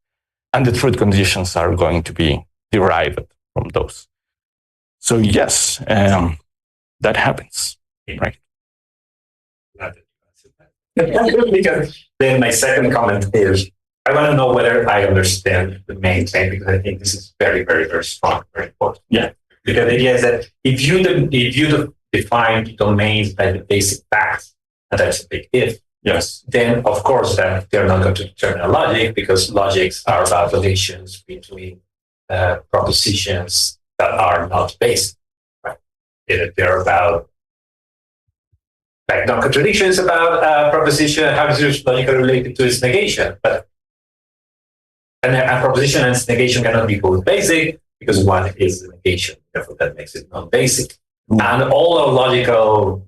and the truth conditions are going to be derived from those. So yes, that happens, right? Because then my second comment is, I want to know whether I understand the main thing, because I think this is very, very, very strong, very important. Yeah. Because the idea is that if you define domains by the basic facts, and that's a big if, yes, then of course that they're not going to determine a logic, because logics are about relations between propositions that are not basic. Right? They're about like non-contradictions about proposition, how is it logically related to its negation, but a proposition and its negation cannot be both basic, because one is a negation, therefore that makes it non-basic. And all our logical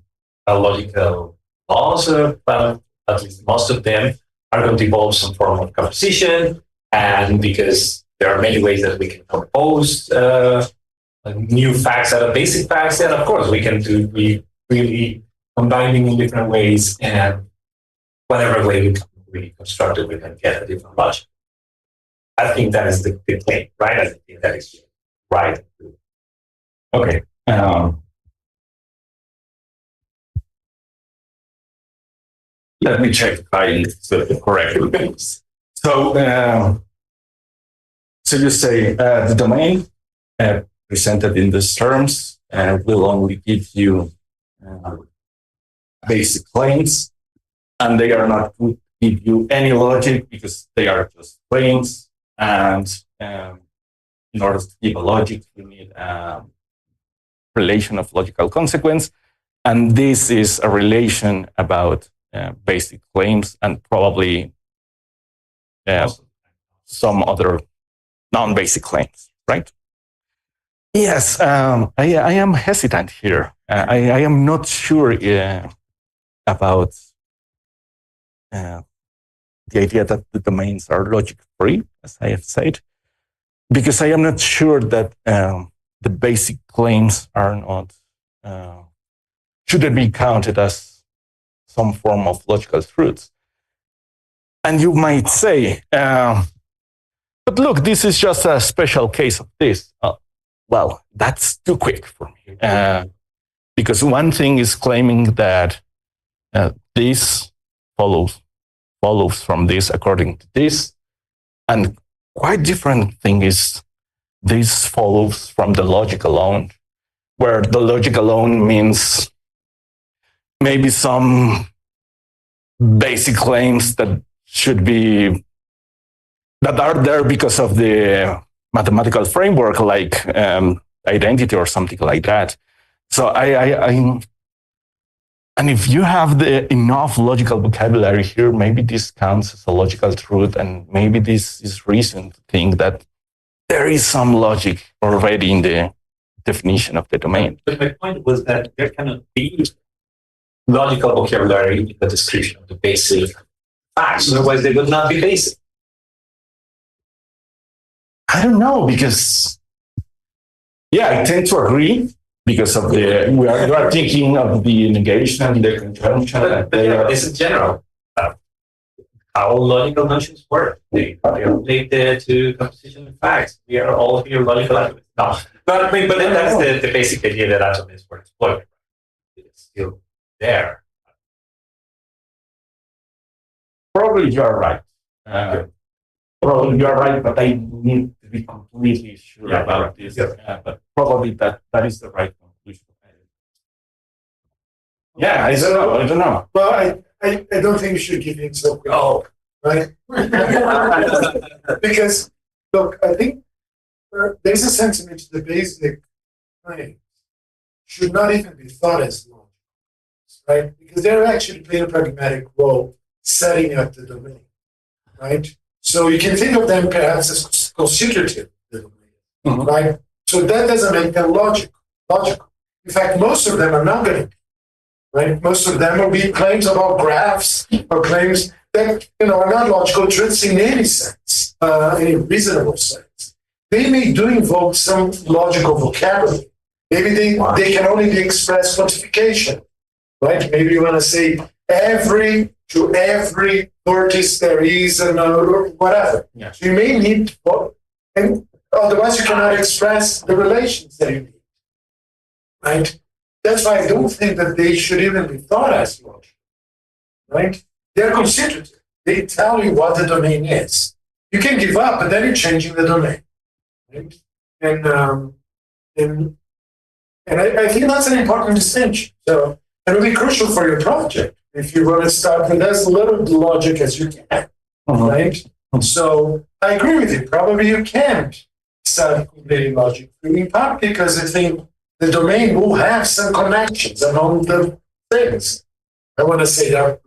laws, at least most of them, are going to involve some form of composition, and because there are many ways that we can compose new facts out of basic facts, and of course we really combining in different ways, and whatever way we construct it, we can get a different logic. I think that is the claim, right? I think that is right. Okay. Let me check if I said the correct things. So you say the domain presented in these terms will only give you basic claims, and they are not going to give you any logic because they are just claims. And in order to give a logic, you need a relation of logical consequence. And this is a relation about basic claims and probably some other non-basic claims, right? Yes, I am hesitant here. I am not sure about the idea that the domains are logic-free, as I have said, because I am not sure that the basic claims are not, shouldn't be counted as some form of logical truths. And you might say, but look, this is just a special case of this. Well, that's too quick for me. Because one thing is claiming that this follows from this according to this, and quite different thing is this follows from the logic alone, where the logic alone means maybe some basic claims that are there because of the mathematical framework, like identity or something like that. So and if you have enough logical vocabulary here, maybe this counts as a logical truth, and maybe this is reason to think that there is some logic already in the definition of the domain. But my point was that there cannot be logical vocabulary in the description of the basic facts, otherwise they would not be basic. I don't know, because I tend to agree. Because of you are thinking of the negation, the conjunction. But this is general. How logical notions work. They are related to composition of facts. We are all here logical atomists. No, but then that's the basic idea that atomists were exploited. It's still there. Probably you are right. Probably you are right, but I need to be completely sure about this. But probably that is the right conclusion. I don't know. Well, I don't think you should give in so quick. Oh, right? Because, look, I think there's a sentiment to the basic claims should not even be thought as logical, right? Because they're actually playing a pragmatic role setting up the domain, right? So you can think of them perhaps as constitutive, right? So that doesn't make them logical. In fact, most of them are not going to be, right? Most of them will be claims about graphs or claims that are not logical truths in any sense, any reasonable sense. They may do invoke some logical vocabulary. Maybe they can only be expressed quantification, right? Maybe you want to say to every vertex there is or whatever. Yeah. So you may need, and otherwise you cannot express the relations that you need, right? That's why I don't think that they should even be thought as logical, right? They're constitutive. They tell you what the domain is. You can give up, but then you're changing the domain, right? And I think that's an important distinction. So it'll be crucial for your project if you want to start with as little logic as you can, right? So I agree with you. Probably you can't start completely logic free, in part because I think the domain will have some connections among the things. I want to say there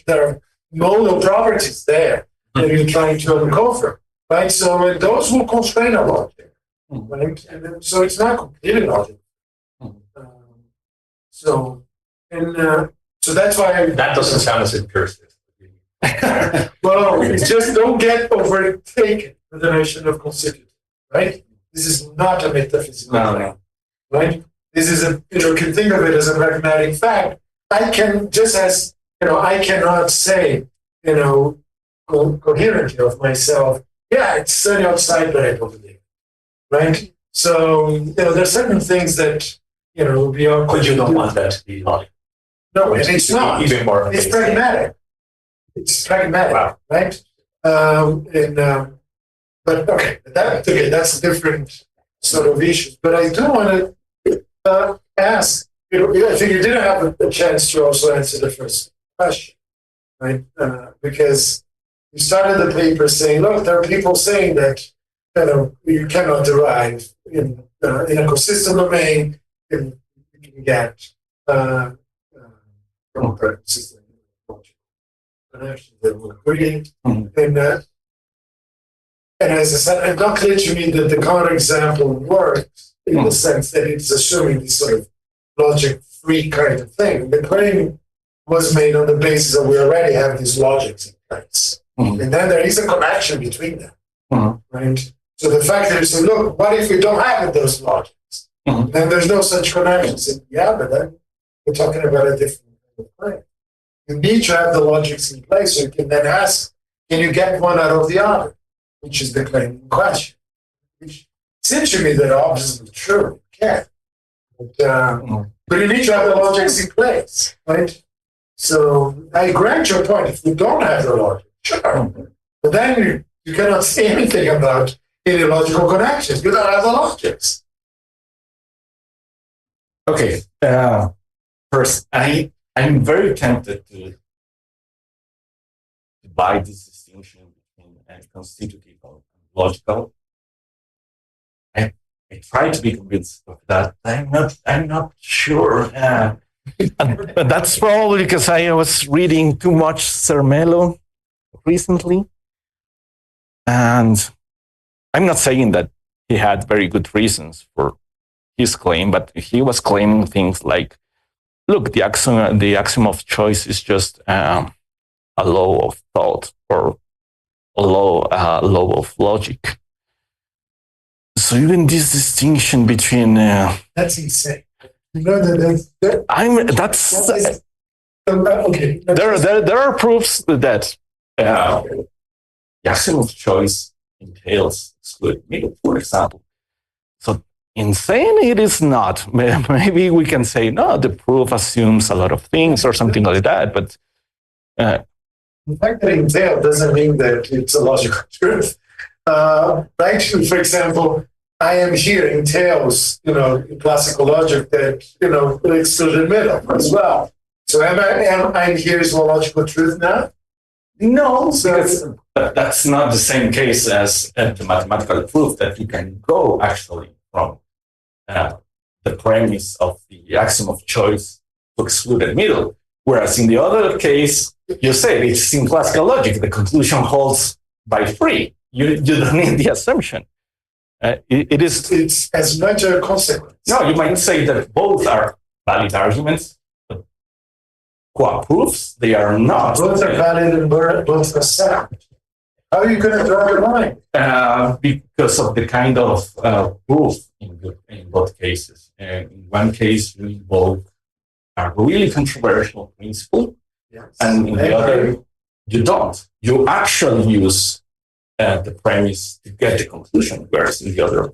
are modal properties there that you're trying to uncover, right? So those will constrain a logic, right? And so it's not completely logical. So that's why that doesn't sound as empiricist. Well, just don't get overtaken with the notion of constitutive, right? This is not a metaphysical claim, right? This is you can think of it as a pragmatic fact. I can, just as, I cannot say, coherently of myself, it's sunny outside, but I don't live, right? So, there are certain things that, will be on. But you don't want that to be logical. No, and it's not. Even more. It's pragmatic. It's pragmatic, wow. Right? But okay, that's a different sort of issue. But I do want to ask, I think you didn't have a chance to also answer the first question, right? Because you started the paper saying, look, there are people saying that you cannot derive in a consistent domain, you can get from a consistent connection that will create. And as I said, it's not clear to me that the counterexample works in the sense that it's assuming this sort of logic-free kind of thing. The claim was made on the basis that we already have these logics in place. And then there is a connection between them, right? So the fact that you say, look, what if we don't have those logics? Then there's no such connections. But then we're talking about a different kind of claim. You need to have the logics in place so you can then ask, can you get one out of the other? Which is the claim in question. Which seems to me that obviously true, you can. But you need to have the logics in place, right? So I grant your point. If you don't have the logic, sure. But then you cannot say anything about any logical connections. You don't have the logics. Okay. First, I I'm very tempted to divide this distinction between constitutive and logical. I try to be convinced of that. I'm not sure. But that's probably because I was reading too much Cermelo recently. And I'm not saying that he had very good reasons for his claim, but he was claiming things like, look, the axiom of choice is just a law of thought or a law of logic. So even this distinction between That's insane. You know that okay. There are proofs that the axiom of choice entails excluding middle, for example. So insane it is not. Maybe we can say, no, the proof assumes a lot of things or something like that, but the fact that it entails doesn't mean that it's a logical truth. Right? For example, I am here entails, in classical logic that, excluded middle as well. So I'm here is a logical truth now? no, but that's not the same case as the mathematical proof that you can go actually from the premise of the axiom of choice to excluded middle. Whereas in the other case, you said it's in classical logic, the conclusion holds by free. You don't need the assumption. It's as much a consequence. No, you might say that both are valid arguments, but qua proofs, they are not. Both are valid and both are sound. How are you going to draw the line? Because of the kind of proof in both cases. In one case, you invoke a really controversial principle, Yes. and in the other, you don't. You actually use the premise to get the conclusion, whereas in the other,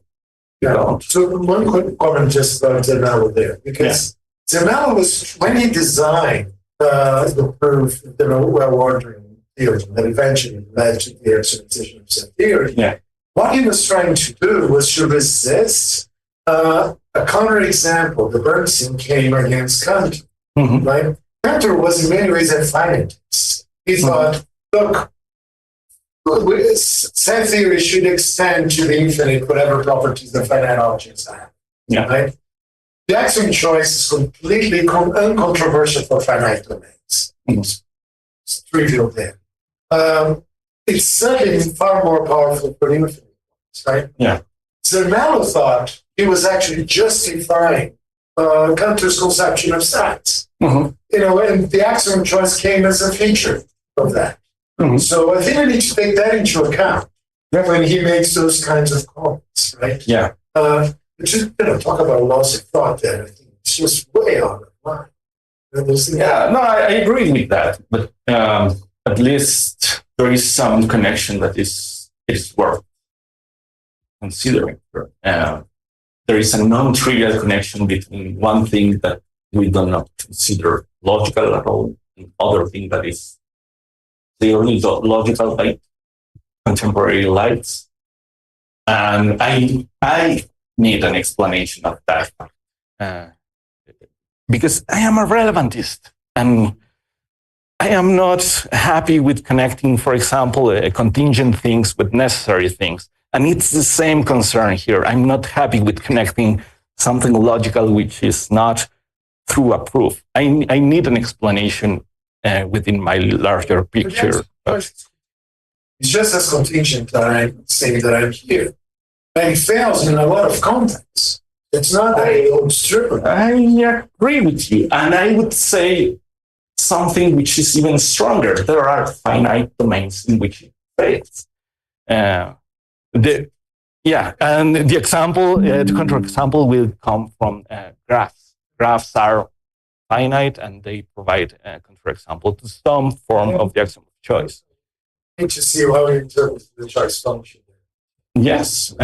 you don't. So one quick comment just about Zermelo there, because Zermelo was, when he designed the proof, the well-ordering theory that eventually led to the exposition of set theory, what he was trying to do was to resist a counterexample. The Bernstein came against Kant, right? Kant was in many ways a finitist. He thought, look, set theory should extend to the infinite, whatever properties the finite objects have. Right? The axiom of choice is completely uncontroversial for finite domains. It's trivial there. It's certainly far more powerful for infinite ones, right? Yeah. Zermelo thought he was actually justifying Cantor's conception of science. And the axiom of choice came as a feature of that. So I think we need to take that into account when he makes those kinds of comments, right? Yeah. Just talk about loss of thought there. I think it's just way out of line. I agree with that, but at least there is some connection that is worth considering. There is a non-trivial connection between one thing that we do not consider logical at all and other thing that is clearly logical by contemporary lights. And I need an explanation of that because I am a relevantist and I am not happy with connecting, for example, contingent things with necessary things. And it's the same concern here. I'm not happy with connecting something logical which is not through a proof. I need an explanation within my larger picture. It's just as contingent that I'm saying that I'm here. And it fails in a lot of contexts. It's not a stripper. I agree with you. And I would say something which is even stronger. There are finite domains in which it fails. And the example, the counterexample will come from graphs. Graphs are finite and they provide a counterexample to some form of the axiom of choice. I need to see how we interpret the choice function. Yes.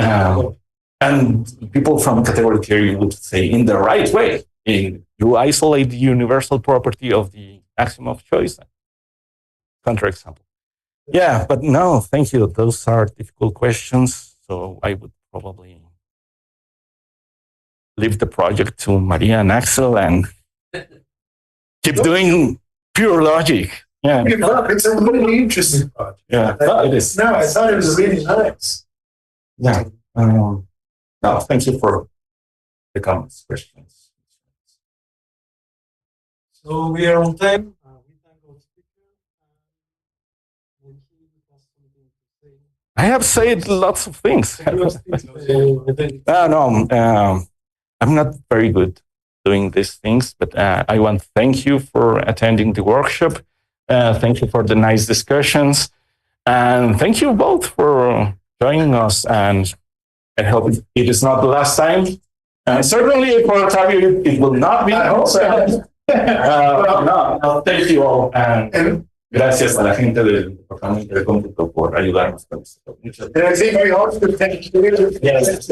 And people from category theory would say in the right way, you isolate the universal property of the axiom of choice. Counterexample. Yeah, but no, thank you. Those are difficult questions. So I would probably leave the project to Maria and Axel and keep doing pure logic. Yeah. It's a really interesting project. Yeah, it is. No, I thought it was really nice. Yeah. No, thank you for the comments, questions. So we are on time. We thank our speaker. I have said lots of things. I'm not very good doing these things, but I want to thank you for attending the workshop. Thank you for the nice discussions. And thank you both for joining us. And I hope it is not the last time. Certainly for Octavio, it will not be. Thank you all. And gracias a la gente del Departamento de Cómputo por ayudarnos con esto. Muchas gracias. And I think we also thank you. Yes.